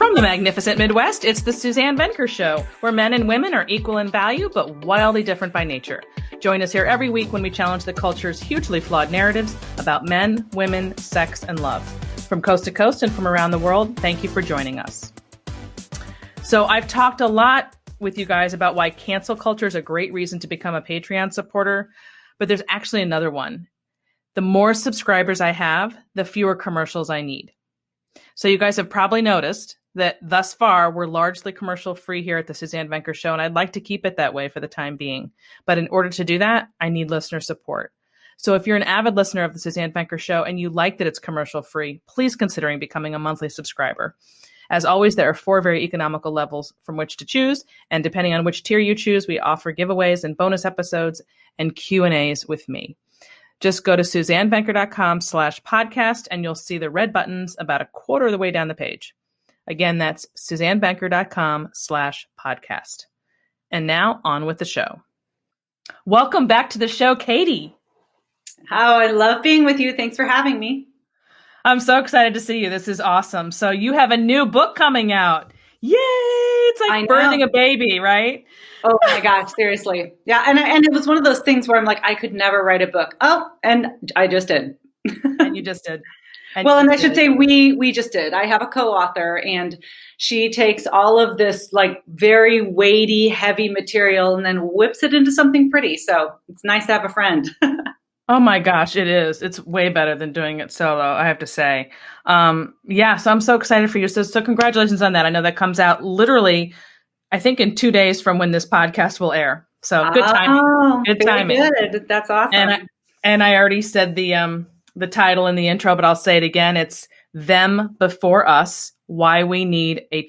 From the magnificent Midwest, it's the Suzanne Venker Show, where men and women are equal in value, but wildly different by nature. Join us here every week when we challenge the culture's hugely flawed narratives about men, women, sex, and love. From coast to coast and from around the world, thank you for joining us. So I've talked a lot with you guys about why cancel culture is a great reason to become a Patreon supporter, but there's actually another one. The more subscribers I have, the fewer commercials I need. So you guys have probably noticed that thus far, we're largely commercial free here at the Suzanne Venker Show, and I'd like to keep it that way for the time being. But in order to do that, I need listener support. So if you're an avid listener of the Suzanne Venker Show and you like that it's commercial free, please consider becoming a monthly subscriber. As always, there are 4 very economical levels from which to choose, and depending on which tier you choose, we offer giveaways and bonus episodes and Q&As with me. Just go to SuzanneVenker.com/podcast and you'll see the red buttons about a quarter of the way down the page. Again, that's SuzanneVenker.com/podcast. And now on with the show. Welcome back to the show, Katy. Oh, I love being with you. Thanks for having me. I'm so excited to see you. This is awesome. So you have a new book coming out. Yay! It's like birthing a baby, right? Oh my gosh, seriously. Yeah, and it was one of those things where I'm like, I could never write a book. Oh, and I just did. And you just did. And I should say we just did. I have a co-author, and she takes all of this like very weighty, heavy material and then whips it into something pretty. So it's nice to have a friend. Oh my gosh, it is. It's way better than doing it solo, I have to say. So I'm so excited for you. So congratulations on that. I know that comes out literally, I think in 2 days from when this podcast will air. So good timing. Good timing. Good. That's awesome. And I already said the title in the intro, but I'll say it again. It's Them Before Us: Why We Need a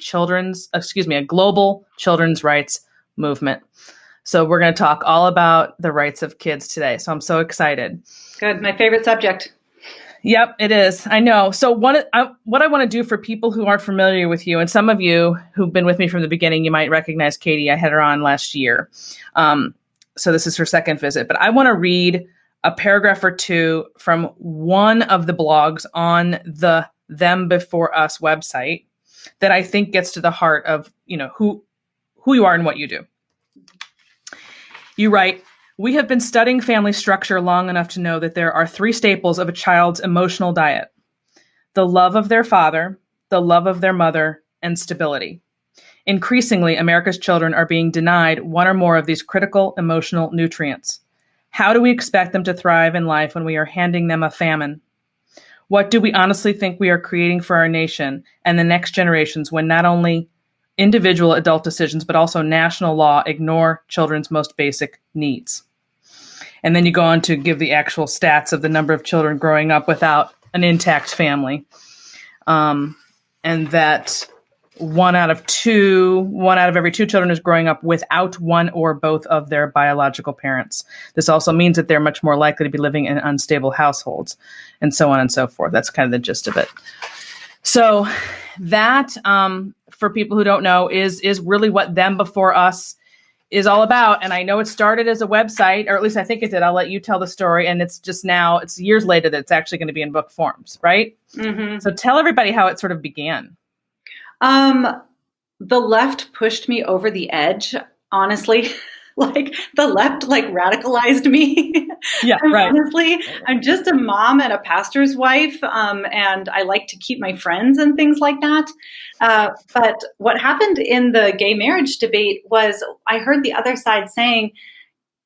Global Children's Rights Movement. So we're going to talk all about the rights of kids today. So I'm so excited. Good. My favorite subject. Yep, it is. I know. So what I want to do for people who aren't familiar with you, and some of you who've been with me from the beginning, you might recognize Katy. I had her on last year. So this is her second visit. But I want to read a paragraph or two from one of the blogs on the Them Before Us website that I think gets to the heart of, who you are and what you do. You write, "We have been studying family structure long enough to know that there are 3 staples of a child's emotional diet: the love of their father, the love of their mother, and stability. Increasingly, America's children are being denied one or more of these critical emotional nutrients. How do we expect them to thrive in life when we are handing them a famine? What do we honestly think we are creating for our nation and the next generations when not only individual adult decisions, but also national law ignore children's most basic needs?" And then you go on to give the actual stats of the number of children growing up without an intact family. And that one out of every 2 children is growing up without one or both of their biological parents. This also means that they're much more likely to be living in unstable households, and so on and so forth. That's kind of the gist of it. So that, for people who don't know, is really what Them Before Us is all about. And I know it started as a website, or at least I think it did. I'll let you tell the story. And it's just now, it's years later that it's actually going to be in book forms, right? Mm-hmm. So tell everybody how it sort of began. The left pushed me over the edge, honestly. Like the left radicalized me. Yeah, right. Honestly, I'm just a mom and a pastor's wife, and I like to keep my friends and things like that. But what happened in the gay marriage debate was I heard the other side saying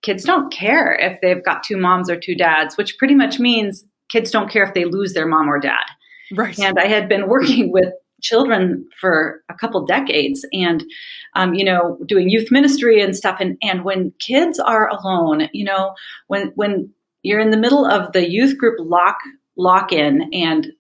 kids don't care if they've got 2 moms or 2 dads, which pretty much means kids don't care if they lose their mom or dad. Right. And I had been working with children for a couple decades and, doing youth ministry and stuff. And when kids are alone, when you're in the middle of the youth group lock in and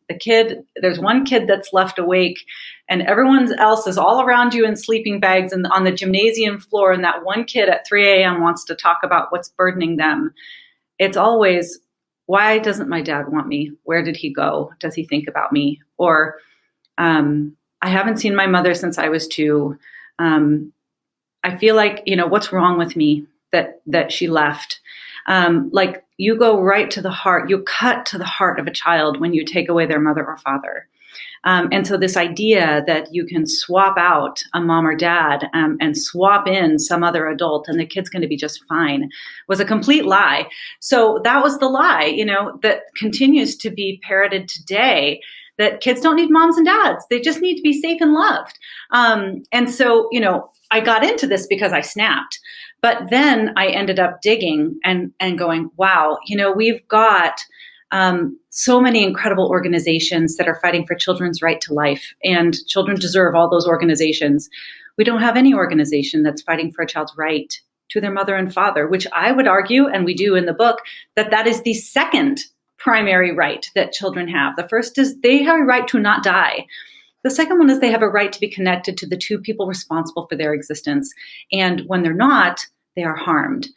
there's one kid that's left awake and everyone else is all around you in sleeping bags and on the gymnasium floor. And that one kid at 3 a.m. wants to talk about what's burdening them. It's always, why doesn't my dad want me? Where did he go? Does he think about me? Or, I haven't seen my mother since I was 2. I feel like, what's wrong with me that she left? You go right to the heart, you cut to the heart of a child when you take away their mother or father. And so this idea that you can swap out a mom or dad and swap in some other adult and the kid's going to be just fine was a complete lie. So that was the lie, that continues to be parroted today, that kids don't need moms and dads. They just need to be safe and loved. And so, I got into this because I snapped. But then I ended up digging and going, wow, we've got so many incredible organizations that are fighting for children's right to life, and children deserve all those organizations. We don't have any organization that's fighting for a child's right to their mother and father, which I would argue, and we do in the book, that is the second primary right that children have. The first is they have a right to not die. The second one is they have a right to be connected to the two people responsible for their existence. And when they're not, they are harmed.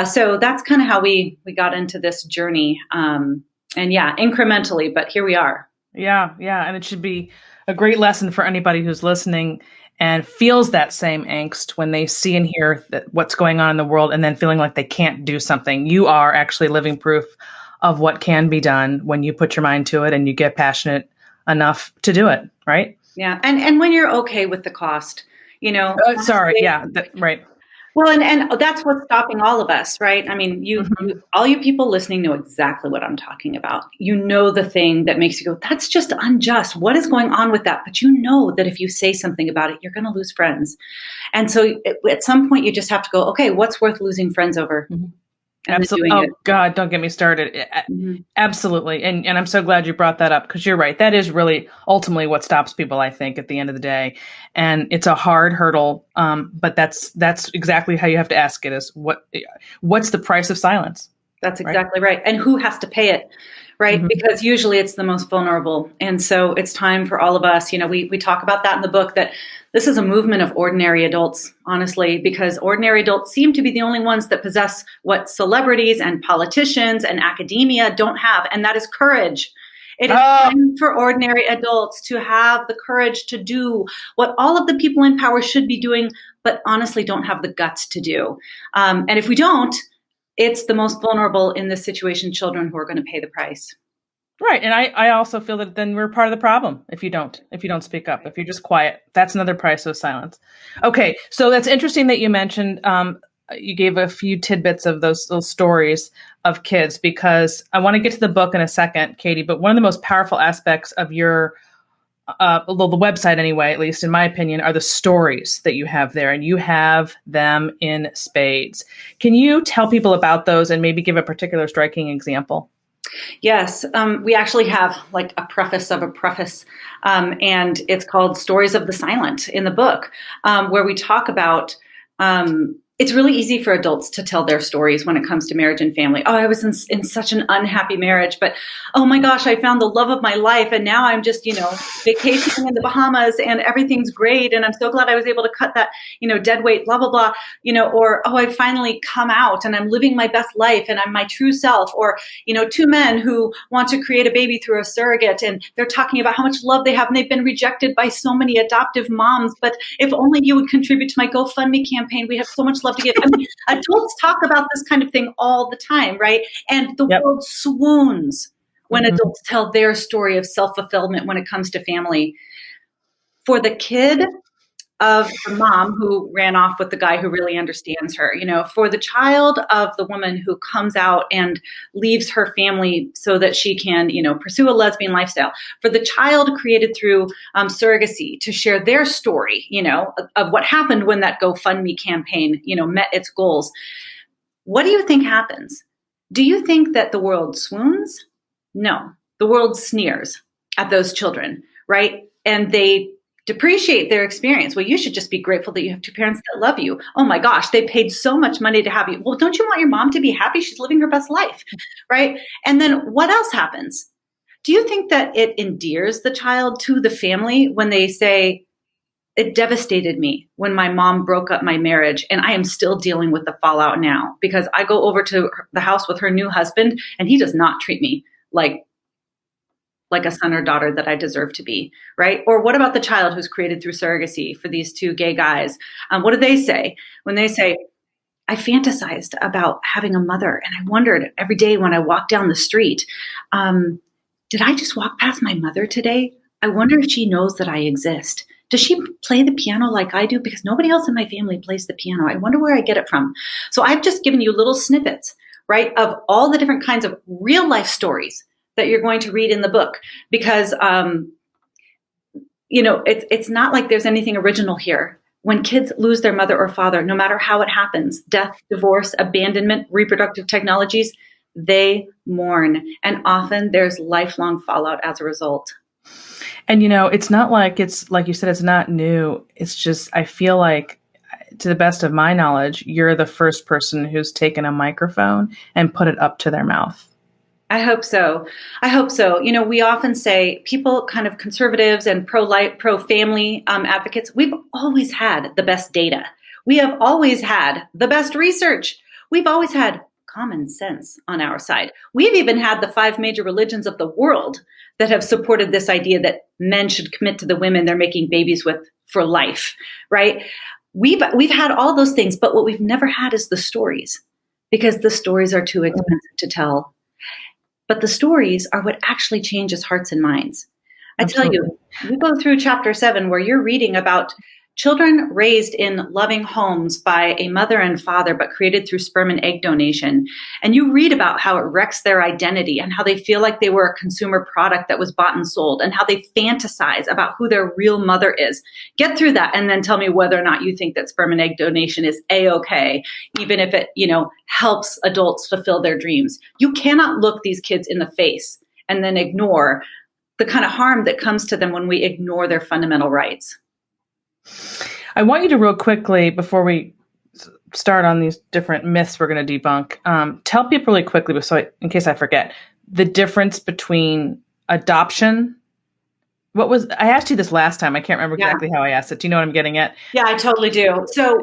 So that's kind of how we got into this journey. And yeah, incrementally, but here we are. Yeah. And it should be a great lesson for anybody who's listening and feels that same angst when they see and hear what's going on in the world and then feeling like they can't do something. You are actually living proof of what can be done when you put your mind to it and you get passionate enough to do it, right? Yeah. And when you're okay with the cost, right. Well, and that's what's stopping all of us, right? I mean, all you people listening know exactly what I'm talking about. The thing that makes you go, that's just unjust. What is going on with that? But that if you say something about it, you're going to lose friends. And so at some point you just have to go, okay, what's worth losing friends over? Mm-hmm. Absolutely. Oh God, don't get me started. Mm-hmm. Absolutely. And I'm so glad you brought that up, because you're right. That is really ultimately what stops people, I think, at the end of the day. And it's a hard hurdle. But that's exactly how you have to ask it, is what's the price of silence? That's exactly right. And who has to pay it? Right. Mm-hmm. Because usually it's the most vulnerable. And so it's time for all of us. We talk about that in the book, that this is a movement of ordinary adults, honestly, because ordinary adults seem to be the only ones that possess what celebrities and politicians and academia don't have. And that is courage. It is time for ordinary adults to have the courage to do what all of the people in power should be doing, but honestly don't have the guts to do. And if we don't, it's the most vulnerable in this situation, children, who are going to pay the price. Right. And I also feel that then we're part of the problem if you don't speak up, if you're just quiet. That's another price of silence. Okay. So that's interesting that you mentioned, you gave a few tidbits of those stories of kids, because I want to get to the book in a second, Katy, but one of the most powerful aspects of your the website, anyway, at least in my opinion, are the stories that you have there, and you have them in spades. Can you tell people about those and maybe give a particular striking example? Yes, we actually have like a preface of a preface, and it's called Stories of the Silent in the book, where we talk about it's really easy for adults to tell their stories when it comes to marriage and family. Oh, I was in such an unhappy marriage, but oh my gosh, I found the love of my life. And now I'm just, vacationing in the Bahamas and everything's great. And I'm so glad I was able to cut that, dead weight, blah, blah, blah, or, oh, I finally come out and I'm living my best life and I'm my true self. Or, two men who want to create a baby through a surrogate, and they're talking about how much love they have and they've been rejected by so many adoptive moms. But if only you would contribute to my GoFundMe campaign, we have so much love to give. I mean, adults talk about this kind of thing all the time, right? And the world swoons when adults tell their story of self-fulfillment when it comes to family. For the kid of the mom who ran off with the guy who really understands her, for the child of the woman who comes out and leaves her family so that she can, pursue a lesbian lifestyle, for the child created through surrogacy to share their story, of what happened when that GoFundMe campaign, met its goals. What do you think happens? Do you think that the world swoons? No, the world sneers at those children, right? And they depreciate their experience. Well, you should just be grateful that you have two parents that love you. Oh my gosh, they paid so much money to have you. Well, don't you want your mom to be happy? She's living her best life, right? And then what else happens? Do you think that it endears the child to the family when they say, it devastated me when my mom broke up my marriage, and I am still dealing with the fallout now because I go over to the house with her new husband and he does not treat me like a son or daughter that I deserve to be, right? Or what about the child who's created through surrogacy for these two gay guys? What do they say when they say, I fantasized about having a mother and I wondered every day when I walked down the street, did I just walk past my mother today? I wonder if she knows that I exist. Does she play the piano like I do? Because nobody else in my family plays the piano. I wonder where I get it from. So I've just given you little snippets, right, of all the different kinds of real life stories that you're going to read in the book. Because, it's not like there's anything original here. When kids lose their mother or father, no matter how it happens, death, divorce, abandonment, reproductive technologies, they mourn. And often there's lifelong fallout as a result. And, it's not like it's like you said, it's not new. It's just, I feel like, to the best of my knowledge, you're the first person who's taken a microphone and put it up to their mouth. I hope so. We often say people, kind of conservatives and pro-life, pro-family advocates, we've always had the best data. We have always had the best research. We've always had common sense on our side. We've even had the 5 major religions of the world that have supported this idea that men should commit to the women they're making babies with for life, right? We've had all those things, but what we've never had is the stories, because the stories are too expensive to tell. But the stories are what actually changes hearts and minds. I tell you, we go through chapter 7 where you're reading about children raised in loving homes by a mother and father, but created through sperm and egg donation. And you read about how it wrecks their identity and how they feel like they were a consumer product that was bought and sold, and how they fantasize about who their real mother is. Get through that and then tell me whether or not you think that sperm and egg donation is A-okay, even if it, helps adults fulfill their dreams. You cannot look these kids in the face and then ignore the kind of harm that comes to them when we ignore their fundamental rights. I want you to real quickly, before we start on these different myths we're going to debunk, tell people really quickly, in case I forget, the difference between adoption. I asked you this last time. I can't remember exactly how I asked it. Do you know what I'm getting at? Yeah, I totally do. So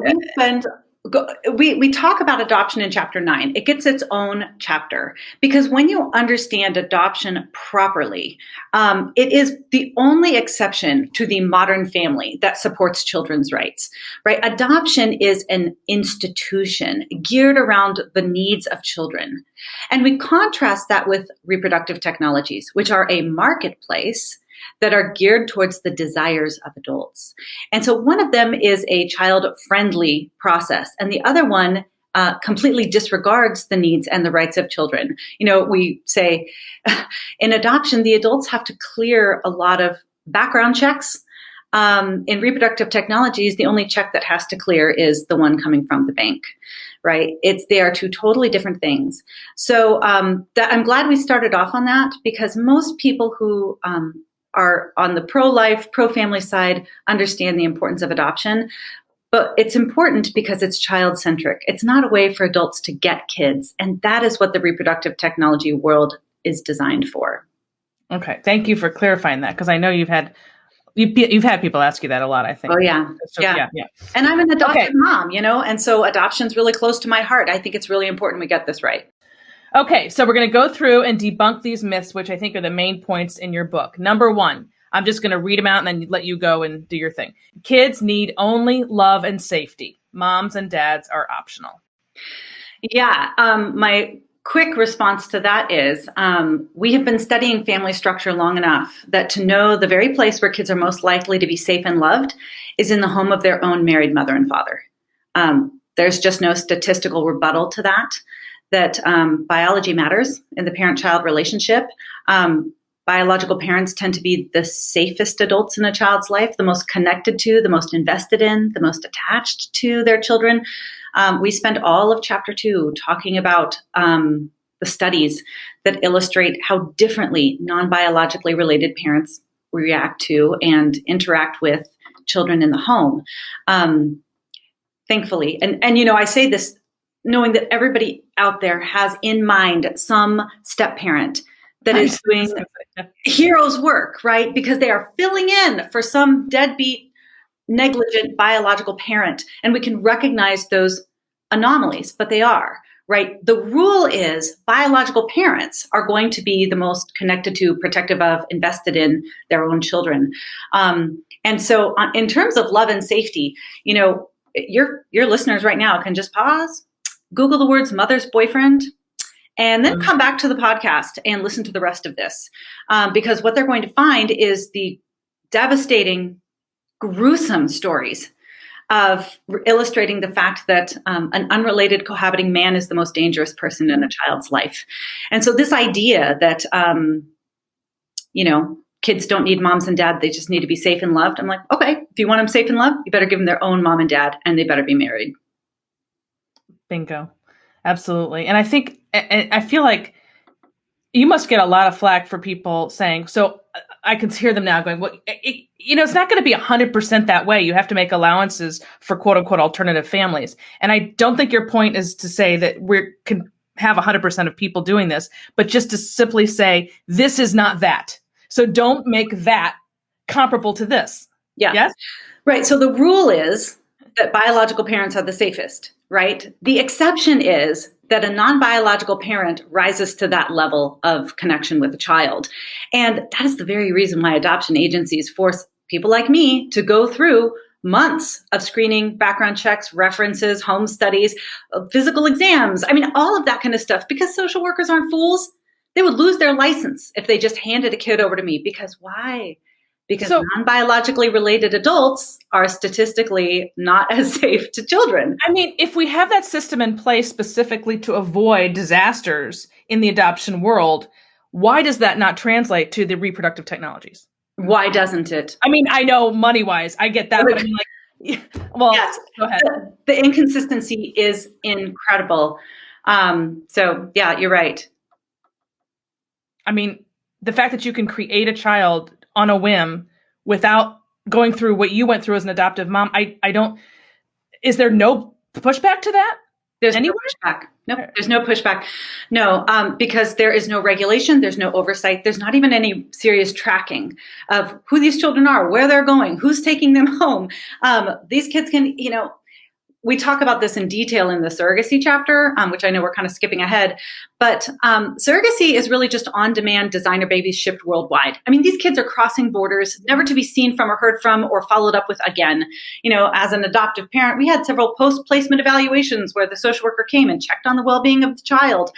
we talk about adoption in chapter 9. It gets its own chapter, because when you understand adoption properly, it is the only exception to the modern family that supports children's rights, right? Adoption is an institution geared around the needs of children. And we contrast that with reproductive technologies, which are a marketplace that are geared towards the desires of adults. And so one of them is a child-friendly process, and the other one completely disregards the needs and the rights of children. We say in adoption, the adults have to clear a lot of background checks. In reproductive technologies, the only check that has to clear is the one coming from the bank, right? They are two totally different things. So I'm glad we started off on that, because most people who are on the pro-life, pro-family side understand the importance of adoption. But it's important because it's child-centric. It's not a way for adults to get kids. And that is what the reproductive technology world is designed for. Okay. Thank you for clarifying that, because I know you've had people ask you that a lot, I think. Oh, yeah. So, yeah. And I'm an adopted mom, and so adoption's really close to my heart. I think it's really important we get this right. Okay, so we're going to go through and debunk these myths, which I think are the main points in your book. Number 1, I'm just going to read them out and then let you go and do your thing. Kids need only love and safety. Moms and dads are optional. Yeah, my quick response to that is we have been studying family structure long enough that to know the very place where kids are most likely to be safe and loved is in the home of their own married mother and father. There's just no statistical rebuttal to that biology matters in the parent-child relationship. Biological parents tend to be the safest adults in a child's life, the most connected to, the most invested in, the most attached to their children. We spend all of chapter 2 talking about the studies that illustrate how differently non-biologically related parents react to and interact with children in the home. Thankfully, and I say this knowing that everybody out there has in mind some step-parent that is doing hero's work, right? Because they are filling in for some deadbeat, negligent biological parent. And we can recognize those anomalies, but they are, right? The rule is biological parents are going to be the most connected to, protective of, invested in their own children. And so in terms of love and safety, your listeners right now can just pause, Google the words mother's boyfriend, and then come back to the podcast and listen to the rest of this. Because what they're going to find is the devastating, gruesome stories of illustrating the fact that an unrelated cohabiting man is the most dangerous person in a child's life. And so this idea that, kids don't need moms and dad, they just need to be safe and loved. I'm like, okay, if you want them safe and loved, you better give them their own mom and dad, and they better be married. Bingo. Absolutely. And I feel like you must get a lot of flack for people saying, so I can hear them now going, well, it's not going to be 100% that way. You have to make allowances for quote unquote alternative families. And I don't think your point is to say that we can have 100% of people doing this, but just to simply say, this is not that. So don't make that comparable to this. Yeah. Yes? Right. So the rule is that biological parents are the safest, right? The exception is that a non-biological parent rises to that level of connection with a child. And that is the very reason why adoption agencies force people like me to go through months of screening, background checks, references, home studies, physical exams. I mean, all of that kind of stuff, because social workers aren't fools. They would lose their license if they just handed a kid over to me. Because why? Because non-biologically related adults are statistically not as safe to children. I mean, if we have that system in place specifically to avoid disasters in the adoption world, why does that not translate to the reproductive technologies? Why doesn't it? I mean, I know money-wise, I get that, but I mean, well, yes, go ahead. The inconsistency is incredible. So, yeah, you're right. I mean, the fact that you can create a child on a whim without going through what you went through as an adoptive mom, I don't, is there no pushback to that? There's no pushback. No, there's no pushback. No, because there is no regulation. There's no oversight. There's not even any serious tracking of who these children are, where they're going, who's taking them home. These kids can, we talk about this in detail in the surrogacy chapter, which I know we're kind of skipping ahead, but surrogacy is really just on-demand designer babies shipped worldwide. I mean, these kids are crossing borders, never to be seen from or heard from or followed up with again. As an adoptive parent, we had several post-placement evaluations where the social worker came and checked on the well-being of the child.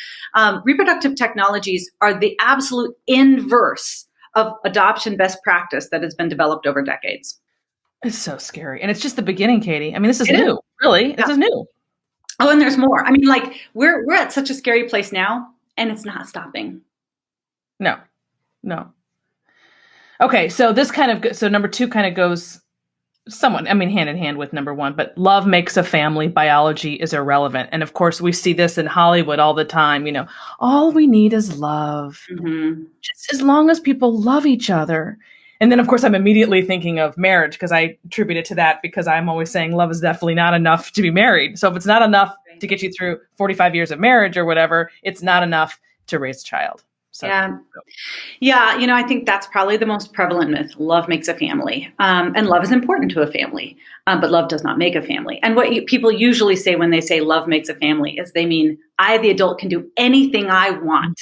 Reproductive technologies are the absolute inverse of adoption best practice that has been developed over decades. It's so scary. And it's just the beginning, Katy. I mean, this is new. Really? This is new. Oh, and there's more. I mean, we're at such a scary place now, and it's not stopping. No. Okay, so number 2 kind of goes somewhat, hand in hand with number 1, but love makes a family, biology is irrelevant. And of course, we see this in Hollywood all the time. All we need is love. Mm-hmm. Just as long as people love each other. And then, of course, I'm immediately thinking of marriage because I attribute it to that because I'm always saying love is definitely not enough to be married. So if it's not enough to get you through 45 years of marriage or whatever, it's not enough to raise a child. So, yeah. I think that's probably the most prevalent myth. Love makes a family. And love is important to a family, but love does not make a family. And what people usually say when they say love makes a family is they mean I, the adult, can do anything I want.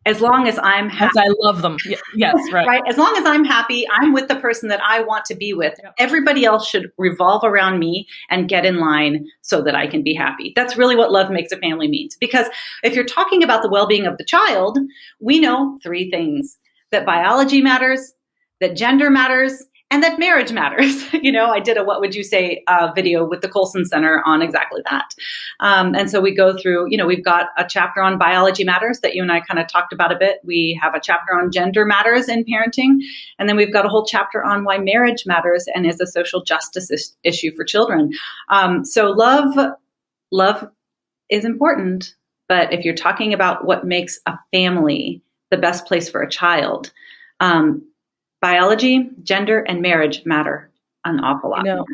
As long as I'm happy. As I love them. Yes, right. Right. As long as I'm happy, I'm with the person that I want to be with. Yep. Everybody else should revolve around me and get in line so that I can be happy. That's really what love makes a family means. Because if you're talking about the well-being of the child, we know 3 things: that biology matters, that gender matters, and that marriage matters. I did a What Would You Say video with the Colson Center on exactly that. And so we go through, we've got a chapter on biology matters that you and I kind of talked about a bit. We have a chapter on gender matters in parenting. And then we've got a whole chapter on why marriage matters and is a social justice issue for children. So love is important. But if you're talking about what makes a family the best place for a child, biology, gender, and marriage matter an awful lot more.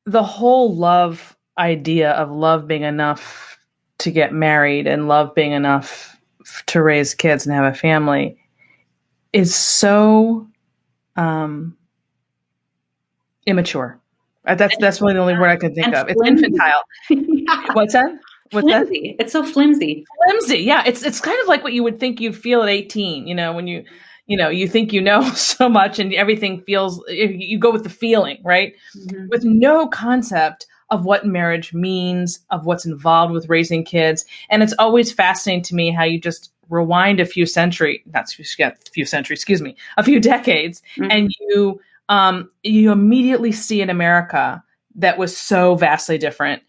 The whole love idea of love being enough to get married and love being enough to raise kids and have a family is so immature. That's really the only word I can think of. It's infantile. Yeah. What's that? Flimsy. It's so flimsy. Flimsy. Yeah. It's kind of like what you would think you'd feel at 18, when you think so much and everything feels, you go with the feeling, right? Mm-hmm. With no concept of what marriage means, of what's involved with raising kids. And it's always fascinating to me how you just rewind a few decades, mm-hmm. and you you immediately see in America that was so vastly different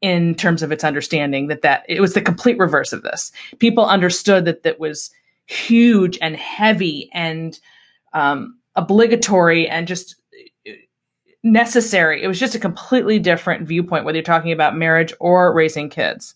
in terms of its understanding that it was the complete reverse of this. People understood that was huge and heavy and obligatory and just necessary. It was just a completely different viewpoint, whether you're talking about marriage or raising kids.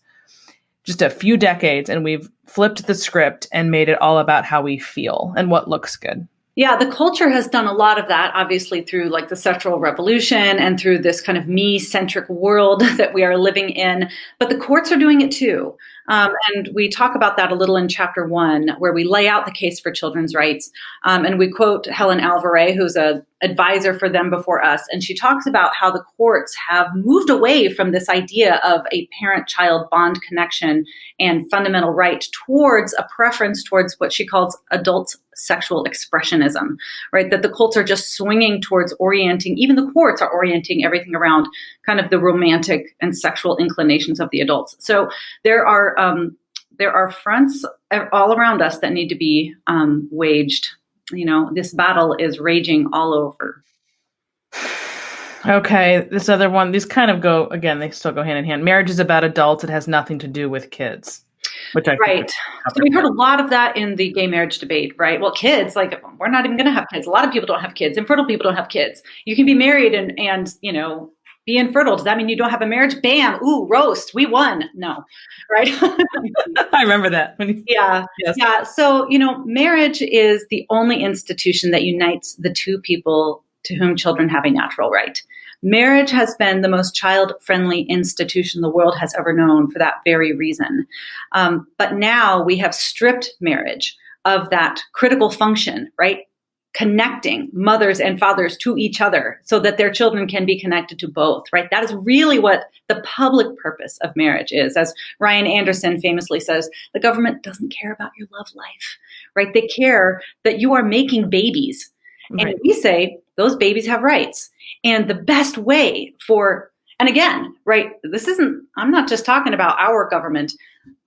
Just a few decades, and we've flipped the script and made it all about how we feel and what looks good. Yeah, the culture has done a lot of that, obviously, through like the sexual revolution and through this kind of me-centric world that we are living in. But the courts are doing it too. And we talk about that a little in chapter 1, where we lay out the case for children's rights. And we quote Helen Alvarez, who's an advisor for them before us. And she talks about how the courts have moved away from this idea of a parent-child bond connection and fundamental right towards a preference towards what she calls adult sexual expressionism, right? That the courts are just swinging towards orienting, even the courts are orienting everything around kind of the romantic and sexual inclinations of the adults. So there are fronts all around us that need to be waged. You know, this battle is raging all over. Okay, this other one, these kind of go, again, they still go hand in hand. Marriage is about adults. It has nothing to do with kids. Which I right. So we heard a lot of that in the gay marriage debate, right? Well, kids, like, we're not even going to have kids. A lot of people don't have kids. Infertile people don't have kids. You can be married and you know, be infertile. Does that mean you don't have a marriage? Bam. Ooh, roast. We won. No. Right. I remember that. Yeah. Yes. Yeah. So, you know, marriage is the only institution that unites the two people to whom children have a natural right. Marriage has been the most child-friendly institution the world has ever known for that very reason. But now we have stripped marriage of that critical function, right? Connecting mothers and fathers to each other so that their children can be connected to both, right? That is really what the public purpose of marriage is. As Ryan Anderson famously says, the government doesn't care about your love life, right? They care that you are making babies. Right. And we say those babies have rights. And the best way and again, right, I'm not just talking about our government.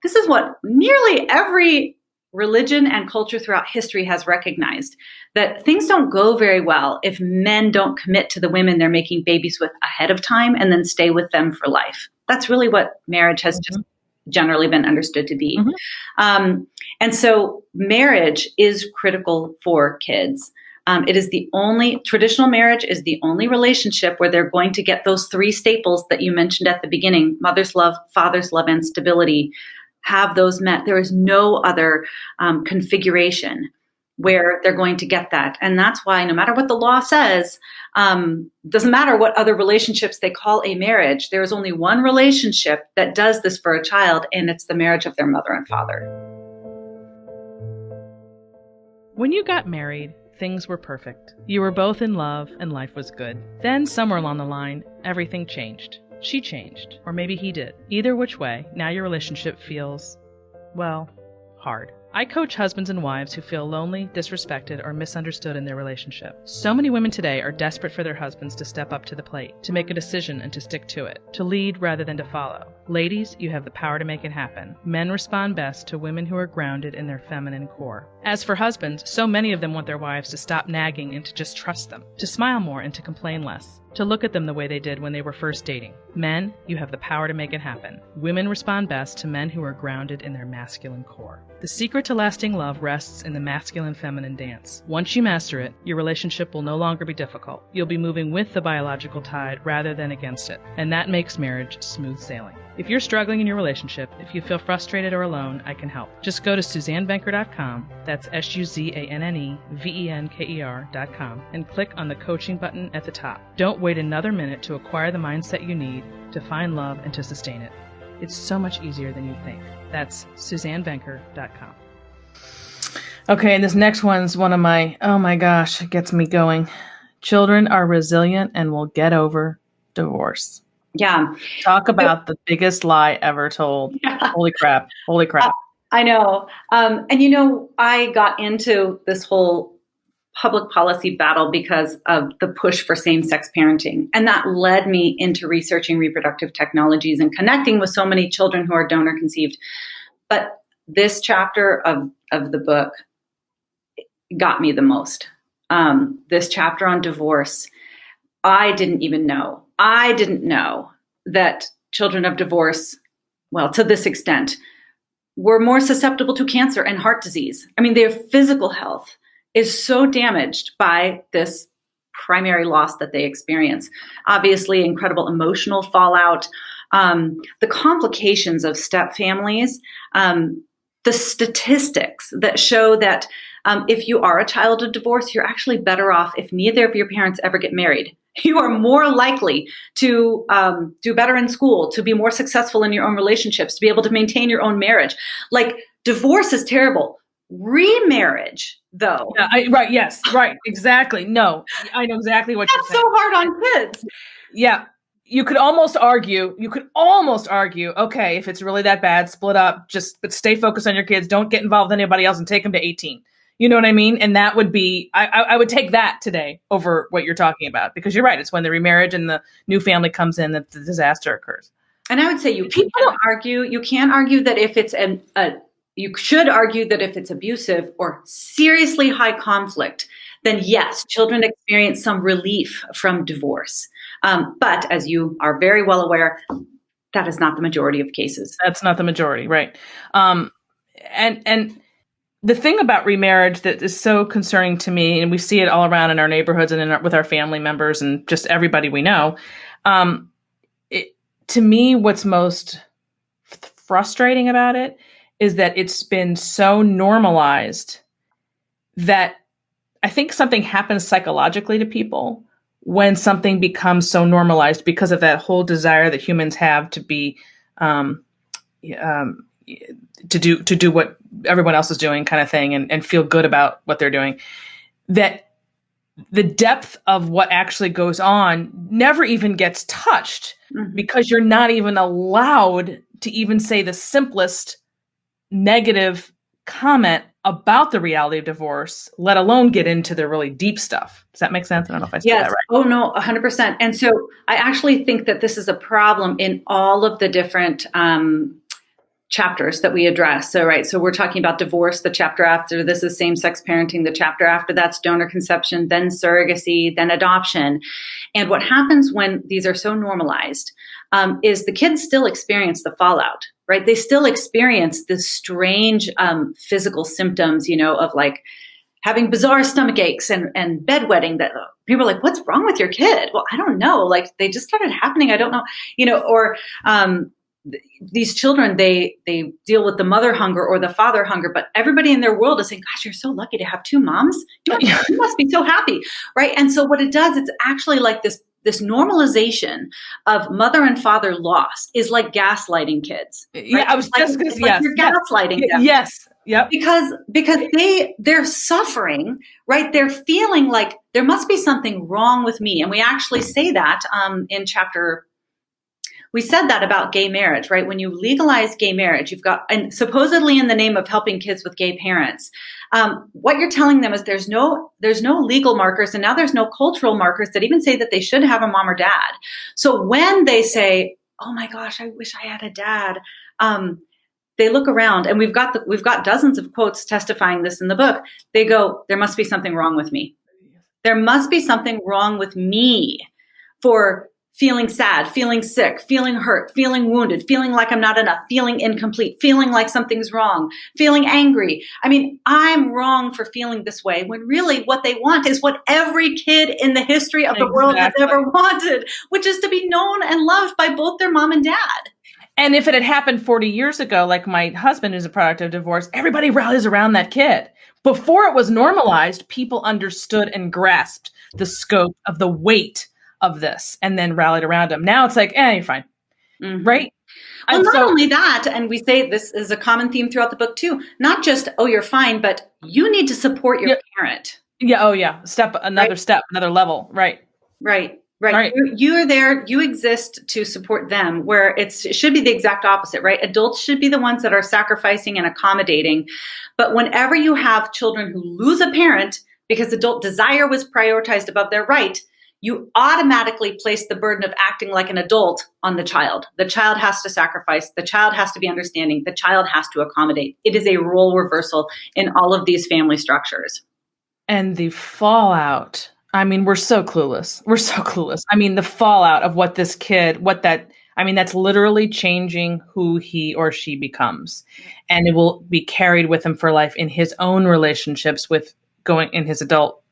This is what nearly every religion and culture throughout history has recognized, that things don't go very well if men don't commit to the women they're making babies with ahead of time and then stay with them for life. That's really what marriage has just generally been understood to be. And so marriage is critical for kids. It is traditional marriage is the only relationship where they're going to get those three staples that you mentioned at the beginning: mother's love, father's love, and stability. Have those met. There is no other configuration where they're going to get that. And that's why no matter what the law says, doesn't matter what other relationships they call a marriage, there is only one relationship that does this for a child, and it's the marriage of their mother and father. When you got married, things were perfect. You were both in love and life was good. Then somewhere along the line, everything changed. She changed, or maybe he did. Either which way, now your relationship feels, well, hard. I coach husbands and wives who feel lonely, disrespected, or misunderstood in their relationship. So many women today are desperate for their husbands to step up to the plate, to make a decision and to stick to it, to lead rather than to follow. Ladies, you have the power to make it happen. Men respond best to women who are grounded in their feminine core. As for husbands, so many of them want their wives to stop nagging and to just trust them, to smile more and to complain less, to look at them the way they did when they were first dating. Men, you have the power to make it happen. Women respond best to men who are grounded in their masculine core. The secret to lasting love rests in the masculine-feminine dance. Once you master it, your relationship will no longer be difficult. You'll be moving with the biological tide rather than against it, and that makes marriage smooth sailing. If you're struggling in your relationship, if you feel frustrated or alone, I can help. Just go to SuzanneVenker.com, that's SuzanneVenker.com, and click on the coaching button at the top. Don't wait another minute to acquire the mindset you need to find love and to sustain it. It's so much easier than you think. That's SuzanneVenker.com. Okay, and this next one's one of my, oh my gosh, it gets me going. Children are resilient and will get over divorce. Yeah. Talk about the biggest lie ever told. Yeah. Holy crap. I know. And you know, I got into this whole public policy battle because of the push for same-sex parenting. And that led me into researching reproductive technologies and connecting with so many children who are donor conceived. But this chapter of the book got me the most. this chapter on divorce, I didn't know that children of divorce, well, to this extent, were more susceptible to cancer and heart disease. I mean, their physical health is so damaged by this primary loss that they experience. Obviously, incredible emotional fallout, the complications of step families, the statistics that show that if you are a child of divorce, you're actually better off if neither of your parents ever get married. You are more likely to do better in school, to be more successful in your own relationships, to be able to maintain your own marriage. Like, divorce is terrible. Remarriage, though. Yeah, right. Yes. Right. Exactly. No, I know exactly what you're saying. That's so hard on kids. Yeah. You could almost argue, okay, if it's really that bad, split up, but stay focused on your kids. Don't get involved with anybody else and take them to 18. You know what I mean? And that would be, I would take that today over what you're talking about, because you're right. It's when the remarriage and the new family comes in that the disaster occurs. And I would say you can't argue that if it's you should argue that if it's abusive or seriously high conflict, then yes, children experience some relief from divorce. But as you are very well aware, that is not the majority of cases. That's not the majority, right? And the thing about remarriage that is so concerning to me, and we see it all around in our neighborhoods and with our family members and just everybody we know, to me, what's most frustrating about it is that it's been so normalized that I think something happens psychologically to people when something becomes so normalized, because of that whole desire that humans have to be, to do what everyone else is doing, kind of thing, and feel good about what they're doing. That the depth of what actually goes on never even gets touched, because you're not even allowed to even say the simplest negative comment about the reality of divorce, let alone get into the really deep stuff. Does that make sense? I don't know if I said that right. Oh, no, 100%. And so I actually think that this is a problem in all of the different chapters that we address. So we're talking about divorce. The chapter after this is same-sex parenting. The chapter after that's donor conception, then surrogacy, then adoption. And what happens when these are so normalized is the kids still experience the fallout, right? They still experience this strange physical symptoms, of like having bizarre stomach aches and bedwetting that people are like, what's wrong with your kid? Well, I don't know. Like, they just started happening. I don't know, or these children, they deal with the mother hunger or the father hunger, but everybody in their world is saying, gosh, you're so lucky to have two moms. You must be so happy. Right. And so what it does, it's actually like this normalization of mother and father loss is like gaslighting kids. Right? Yeah. I was just going to say, yes. You're gaslighting them. Yes. Yep. Because they're suffering, right? They're feeling like there must be something wrong with me. And we actually say that in chapter. We said that about gay marriage, right? When you legalize gay marriage, you've got, and supposedly in the name of helping kids with gay parents, what you're telling them is there's no legal markers, and now there's no cultural markers that even say that they should have a mom or dad. So when they say, "Oh my gosh, I wish I had a dad," they look around, and we've got dozens of quotes testifying this in the book. They go, "There must be something wrong with me. There must be something wrong with me for feeling sad, feeling sick, feeling hurt, feeling wounded, feeling like I'm not enough, feeling incomplete, feeling like something's wrong, feeling angry. I mean, I'm wrong for feeling this way, when really what they want is what every kid in the history of the world has ever wanted, which is to be known and loved by both their mom and dad. And if it had happened 40 years ago, like my husband is a product of divorce, everybody rallies around that kid. Before it was normalized, people understood and grasped the scope of the weight of this and then rallied around him. Now it's like, you're fine. Mm-hmm. Right? Well, not only that, and we say this is a common theme throughout the book too, not just, oh, you're fine, but you need to support your parent. Yeah. Oh yeah. Step, another level. Right. Right. You are there. You exist to support them, where it should be the exact opposite, right? Adults should be the ones that are sacrificing and accommodating. But whenever you have children who lose a parent because adult desire was prioritized above their right, you automatically place the burden of acting like an adult on the child. The child has to sacrifice. The child has to be understanding. The child has to accommodate. It is a role reversal in all of these family structures. And the fallout, I mean, we're so clueless. We're so clueless. I mean, the fallout of what this kid, that's literally changing who he or she becomes. And it will be carried with him for life in his own relationships with going in his adult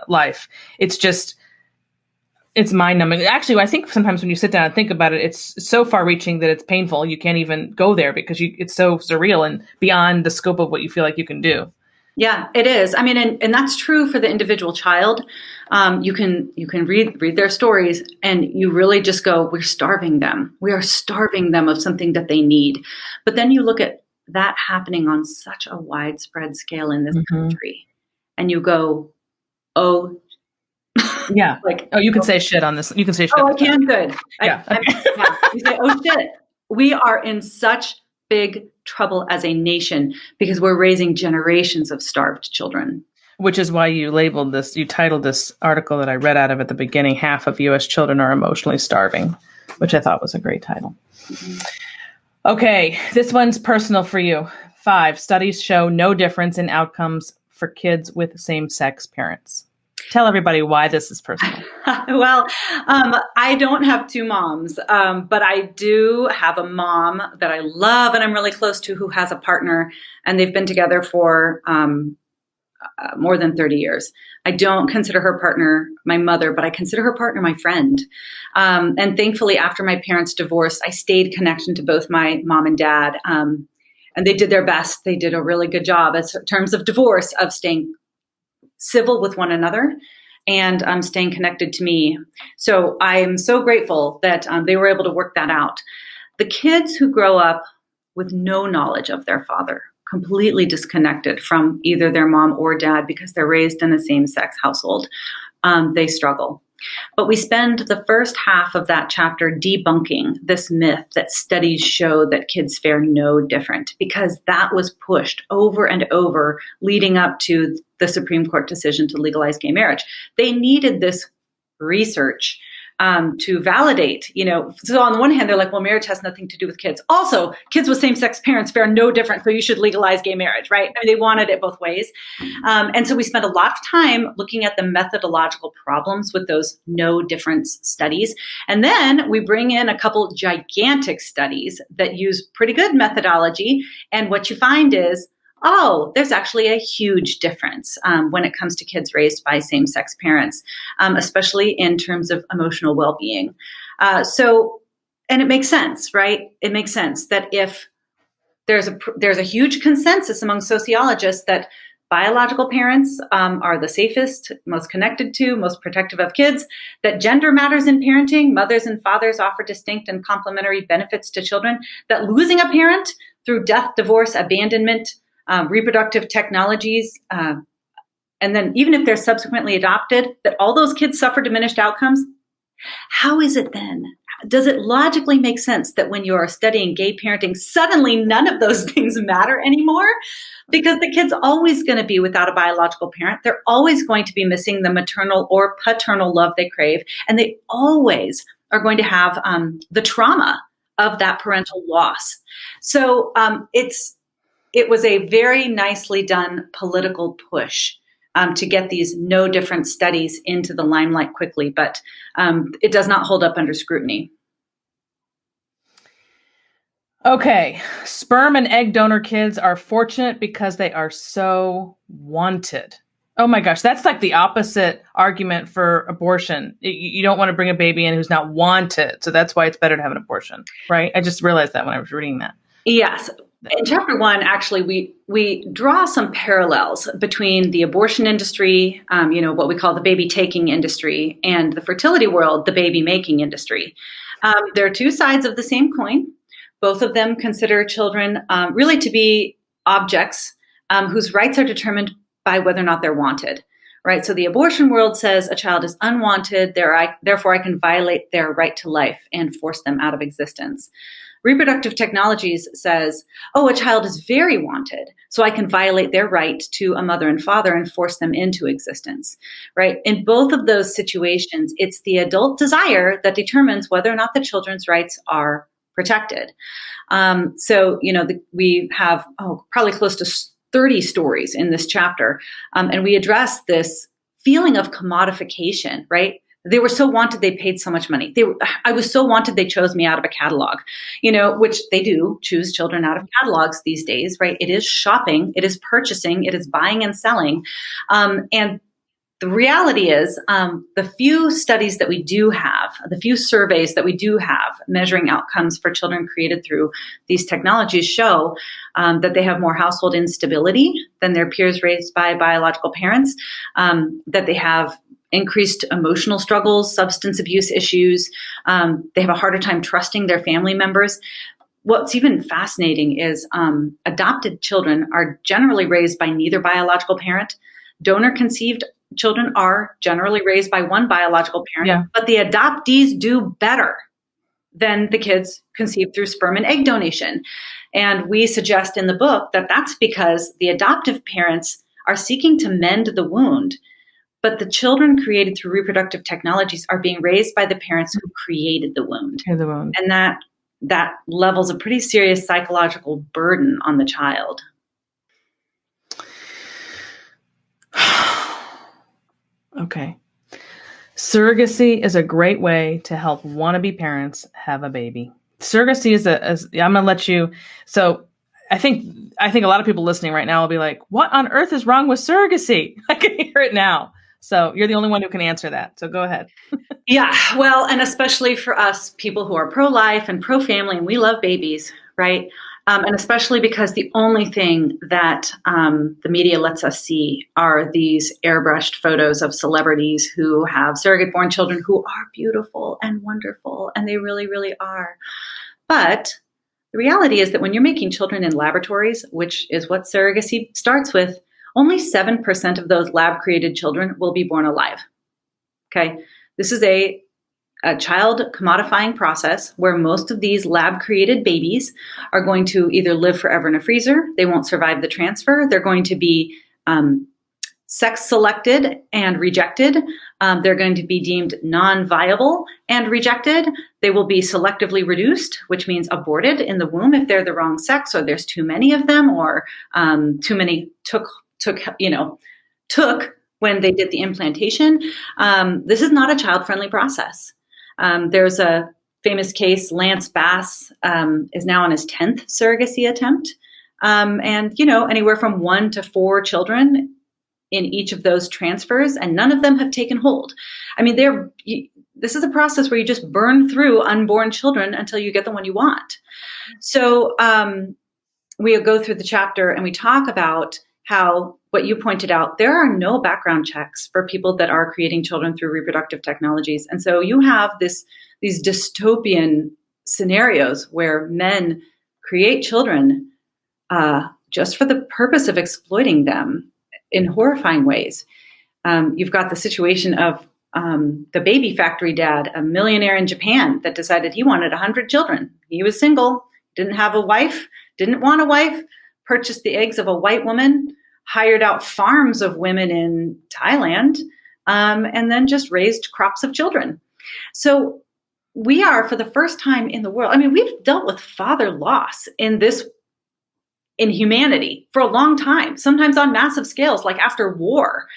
life. It's mind numbing. Actually, I think sometimes when you sit down and think about it, it's so far reaching that it's painful. You can't even go there because it's so surreal and beyond the scope of what you feel like you can do. Yeah, it is. I mean, and that's true for the individual child. You can read their stories and you really just go, we're starving them. We are starving them of something that they need. But then you look at that happening on such a widespread scale in this country and you go, oh, yeah. You can say shit on this. You can say shit. Oh, I can. Good. Yeah. Yeah. You say, oh shit. We are in such big trouble as a nation because we're raising generations of starved children. Which is why you titled this article that I read out of at the beginning, Half of U.S. Children Are Emotionally Starving, which I thought was a great title. Mm-hmm. Okay, this one's personal for you. 5 studies show no difference in outcomes for kids with same-sex parents. Tell everybody why this is personal. Well, I don't have 2 moms, but I do have a mom that I love and I'm really close to who has a partner, and they've been together for more than 30 years. I don't consider her partner my mother, but I consider her partner my friend. And thankfully, after my parents divorced, I stayed connected to both my mom and dad, and they did their best. They did a really good job in terms of divorce, of staying civil with one another and staying connected to me. So I'm so grateful that they were able to work that out. The kids who grow up with no knowledge of their father, completely disconnected from either their mom or dad because they're raised in a same-sex household, they struggle. But we spend the first half of that chapter debunking this myth that studies show that kids fare no different, because that was pushed over and over leading up to the Supreme Court decision to legalize gay marriage. They needed this research to validate, so on the one hand, they're like, well, marriage has nothing to do with kids. Also, kids with same-sex parents fare no different, so you should legalize gay marriage, right? I mean, they wanted it both ways. And so we spent a lot of time looking at the methodological problems with those no difference studies. And then we bring in a couple gigantic studies that use pretty good methodology. And what you find is, oh, there's actually a huge difference when it comes to kids raised by same-sex parents, especially in terms of emotional well-being. And it makes sense, right? It makes sense that if there's a huge consensus among sociologists that biological parents are the safest, most connected to, most protective of kids, that gender matters in parenting, mothers and fathers offer distinct and complementary benefits to children, that losing a parent through death, divorce, abandonment, reproductive technologies, and then even if they're subsequently adopted, that all those kids suffer diminished outcomes. How is it then? Does it logically make sense that when you're studying gay parenting, suddenly none of those things matter anymore? Because the kid's always going to be without a biological parent. They're always going to be missing the maternal or paternal love they crave. And they always are going to have the trauma of that parental loss. So it was a very nicely done political push to get these no different studies into the limelight quickly, but it does not hold up under scrutiny. Okay. Sperm and egg donor kids are fortunate because they are so wanted. Oh my gosh, that's like the opposite argument for abortion. You don't want to bring a baby in who's not wanted, so that's why it's better to have an abortion, right? I just realized that when I was reading that. Yes. In chapter 1, actually, we draw some parallels between the abortion industry, what we call the baby taking industry, and the fertility world, the baby making industry. There are 2 sides of the same coin. Both of them consider children really to be objects whose rights are determined by whether or not they're wanted. Right. So the abortion world says a child is unwanted, therefore I can violate their right to life and force them out of existence. Reproductive technologies says, oh, a child is very wanted, so I can violate their right to a mother and father and force them into existence, right? In both of those situations, it's the adult desire that determines whether or not the children's rights are protected. We have probably close to 30 stories in this chapter. And we address this feeling of commodification, right? They were so wanted, they paid so much money. I was so wanted, they chose me out of a catalog, which they do choose children out of catalogs these days, right? It is shopping, it is purchasing, it is buying and selling. And the reality is, the few studies that we do have, the few surveys that we do have measuring outcomes for children created through these technologies show that they have more household instability than their peers raised by biological parents, that they have increased emotional struggles, substance abuse issues. They have a harder time trusting their family members. What's even fascinating is adopted children are generally raised by neither biological parent. Donor-conceived children are generally raised by one biological parent, but the adoptees do better than the kids conceived through sperm and egg donation. And we suggest in the book that that's because the adoptive parents are seeking to mend the wound, but the children created through reproductive technologies are being raised by the parents who created the wound. And that levels a pretty serious psychological burden on the child. Okay. Surrogacy is a great way to help wannabe parents have a baby. Surrogacy is I'm going to let you. So I think a lot of people listening right now will be like, what on earth is wrong with surrogacy? I can hear it now. So you're the only one who can answer that. So go ahead. Yeah. Well, and especially for us people who are pro-life and pro-family, and we love babies, right? And especially because the only thing that the media lets us see are these airbrushed photos of celebrities who have surrogate-born children who are beautiful and wonderful, and they really, really are. But the reality is that when you're making children in laboratories, which is what surrogacy starts with, only 7% of those lab-created children will be born alive. Okay, this is a child commodifying process where most of these lab-created babies are going to either live forever in a freezer, they won't survive the transfer, they're going to be sex-selected and rejected, they're going to be deemed non-viable and rejected, they will be selectively reduced, which means aborted in the womb if they're the wrong sex or there's too many of them or too many took when they did the implantation. This is not a child-friendly process. There's a famous case, Lance Bass is now on his 10th surrogacy attempt. And, anywhere from 1 to 4 children in each of those transfers, and none of them have taken hold. I mean, this is a process where you just burn through unborn children until you get the one you want. So we go through the chapter and we talk about how, what you pointed out, there are no background checks for people that are creating children through reproductive technologies. And so you have these dystopian scenarios where men create children just for the purpose of exploiting them in horrifying ways. You've got the situation of the baby factory dad, a millionaire in Japan that decided he wanted 100 children. He was single, didn't have a wife, didn't want a wife, purchased the eggs of a white woman, hired out farms of women in Thailand, and then just raised crops of children. So we are, for the first time in the world, I mean, we've dealt with father loss in humanity for a long time, sometimes on massive scales, like after war.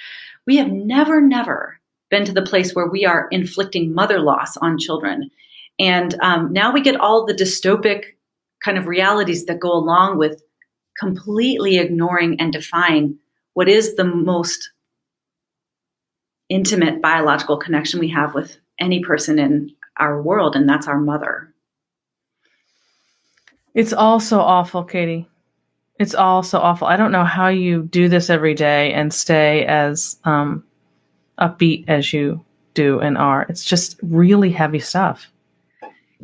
We have never been to the place where we are inflicting mother loss on children. And now we get all the dystopic kind of realities that go along with completely ignoring and defying what is the most intimate biological connection we have with any person in our world, and that's our mother. It's all so awful, Katy. It's all so awful. I don't know how you do this every day and stay as upbeat as you do and are. It's just really heavy stuff.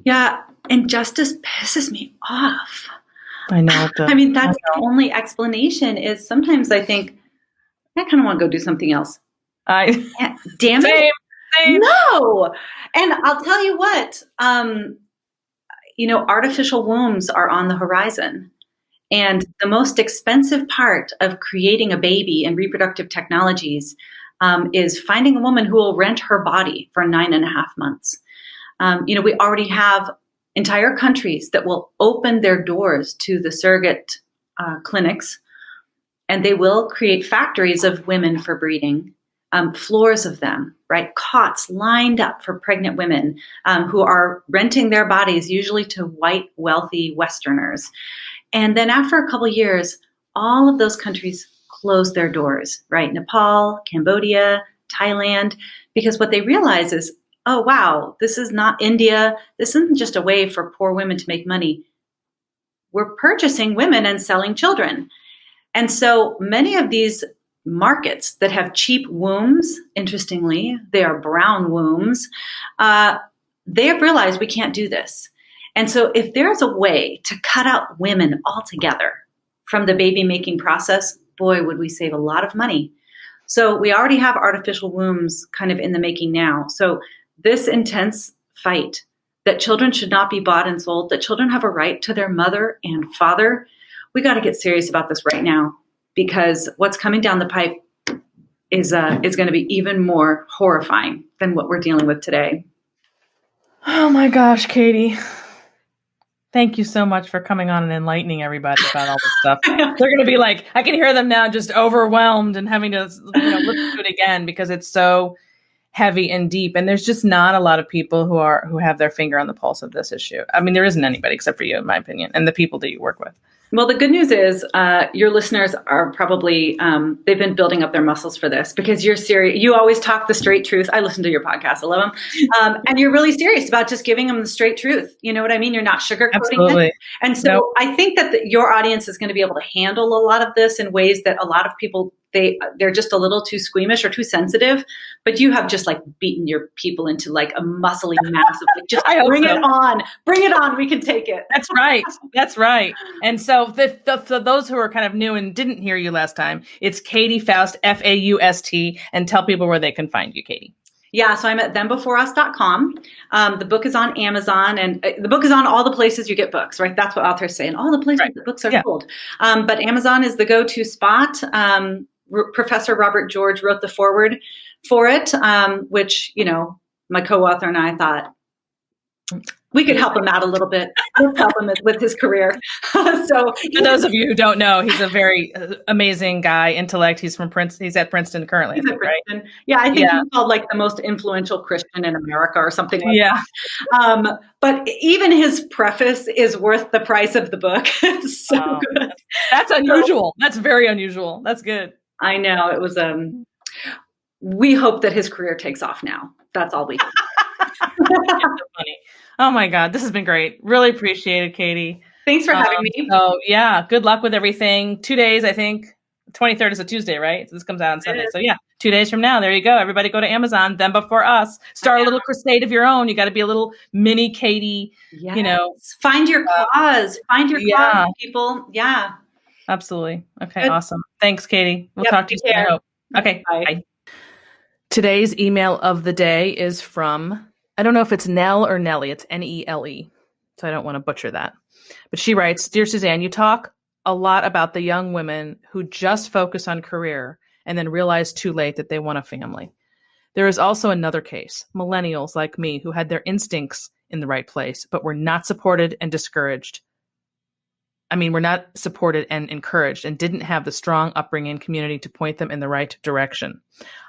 Yeah, injustice pisses me off. I know. I mean, that's the only explanation is sometimes I think, I kind of want to go do something else. Damn it. Same. No. And I'll tell you what, artificial wombs are on the horizon. And the most expensive part of creating a baby in reproductive technologies is finding a woman who will rent her body for 9.5 months. We already have entire countries that will open their doors to the surrogate clinics And they will create factories of women for breeding, floors of them, right? Cots lined up for pregnant women who are renting their bodies, usually to white, wealthy Westerners. And then after a couple of years, all of those countries close their doors, right? Nepal, Cambodia, Thailand, because what they realize is, oh, wow, this is not India. This isn't just a way for poor women to make money. We're purchasing women and selling children. And so many of these markets that have cheap wombs, interestingly, they are brown wombs, they have realized we can't do this. And so if there's a way to cut out women altogether from the baby making process, boy, would we save a lot of money. So we already have artificial wombs kind of in the making now. So this intense fight that children should not be bought and sold, that children have a right to their mother and father, we got to get serious about this right now, because what's coming down the pipe is going to be even more horrifying than what we're dealing with today. Oh my gosh, Katy. Thank you so much for coming on and enlightening everybody about all this stuff. They're going to be like, I can hear them now just overwhelmed and having to look through it again because it's so heavy and deep. And there's just not a lot of people who have their finger on the pulse of this issue. I mean, there isn't anybody except for you, in my opinion, and the people that you work with. Well, the good news is your listeners are probably, they've been building up their muscles for this because you're serious. You always talk the straight truth. I listen to your podcast. I love them. And you're really serious about just giving them the straight truth. You know what I mean? You're not sugarcoating it. And so I think that your audience is going to be able to handle a lot of this in ways that a lot of people, they're just a little too squeamish or too sensitive, but you have just like beaten your people into like a muscly mass of like, just bring it on. We can take it. That's right. And so for those who are kind of new and didn't hear you last time, it's Katy Faust, Faust, and tell people where they can find you, Katy. Yeah, so I'm at thembeforeus.com. The book is on Amazon, and the book is on all the places you get books, right? That's what authors say, and all the places that books are sold. But Amazon is the go-to spot. Professor Robert George wrote the foreword for it, which, my co-author and I thought we could help him out a little bit. Let's help him with his career. So, for those of you who don't know, he's a very amazing guy, intellect. He's from Princeton. He's at Princeton currently. He's at Princeton. Right? Yeah, I think he's called like the most influential Christian in America or something like that. But even his preface is worth the price of the book. It's so good. That's unusual. That's very unusual. That's good. I know. It was. We hope that his career takes off now. That's all we hope. So funny. Oh my God, this has been great. Really appreciate it, Katy. Thanks for having me. So yeah, good luck with everything. 2 days, I think. 23rd is a Tuesday, right? So this comes out on Sunday. So yeah, 2 days from now, there you go. Everybody go to Amazon. Them Before Us. Start a little crusade of your own. You got to be a little mini Katy. Yes. Find your cause. Find your cause, people. Yeah. Absolutely. Okay. Good. Awesome. Thanks, Katy. We'll talk to you soon, I hope. Okay. Bye. Today's email of the day is from, I don't know if it's Nell or Nellie. It's Nele. So I don't want to butcher that. But she writes, Dear Suzanne, you talk a lot about the young women who just focus on career and then realize too late that they want a family. There is also another case, millennials like me who had their instincts in the right place, but were not supported and discouraged. We're not supported and encouraged and didn't have the strong upbringing community to point them in the right direction.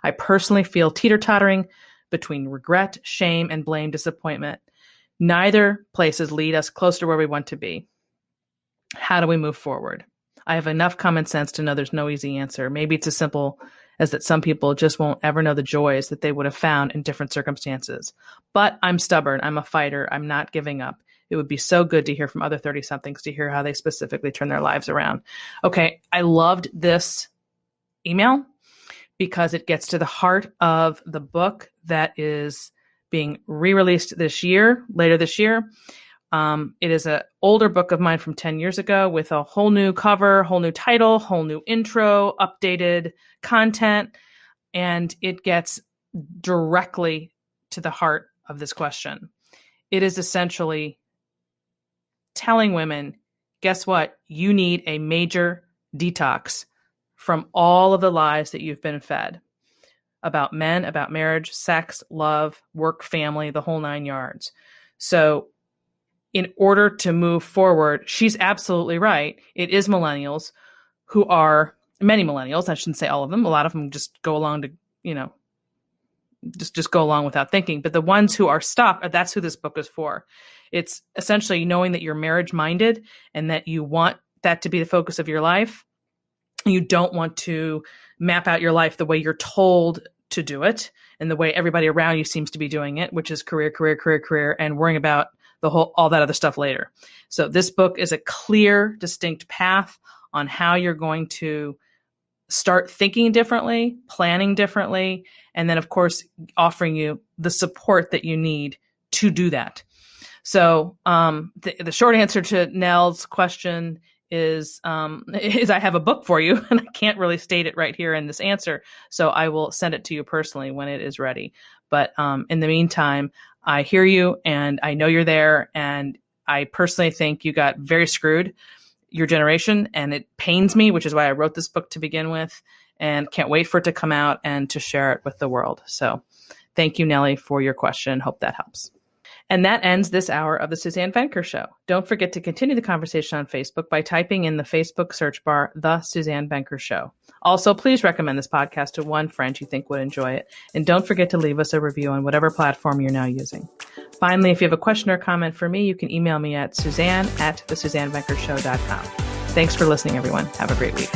I personally feel teeter-tottering between regret, shame, and blame, disappointment. Neither places lead us closer to where we want to be. How do we move forward? I have enough common sense to know there's no easy answer. Maybe it's as simple as that some people just won't ever know the joys that they would have found in different circumstances. But I'm stubborn. I'm a fighter. I'm not giving up. It would be so good to hear from other 30-somethings to hear how they specifically turn their lives around. Okay, I loved this email because it gets to the heart of the book that is being re-released later this year. It is an older book of mine from 10 years ago with a whole new cover, whole new title, whole new intro, updated content, and it gets directly to the heart of this question. It is essentially telling women, guess what? You need a major detox from all of the lies that you've been fed about men, about marriage, sex, love, work, family, the whole 9 yards. So in order to move forward, she's absolutely right. It is millennials who are many millennials, I shouldn't say all of them. A lot of them just go along to, just go along without thinking. But the ones who are stuck, that's who this book is for. It's essentially knowing that you're marriage minded and that you want that to be the focus of your life. You don't want to map out your life the way you're told to do it and the way everybody around you seems to be doing it, which is career, and worrying about all that other stuff later. So this book is a clear, distinct path on how you're going to start thinking differently, planning differently, and then, of course, offering you the support that you need to do that. So the short answer to Nell's question is I have a book for you, and I can't really state it right here in this answer. So I will send it to you personally when it is ready. But in the meantime, I hear you, and I know you're there, and I personally think you got very screwed, your generation, and it pains me, which is why I wrote this book to begin with, and can't wait for it to come out and to share it with the world. So thank you, Nellie, for your question. Hope that helps. And that ends this hour of the Suzanne Venker Show. Don't forget to continue the conversation on Facebook by typing in the Facebook search bar, The Suzanne Venker Show. Also, please recommend this podcast to one friend you think would enjoy it. And don't forget to leave us a review on whatever platform you're now using. Finally, if you have a question or comment for me, you can email me at Suzanne@thesuzannevenkershow.com. Thanks for listening, everyone. Have a great week.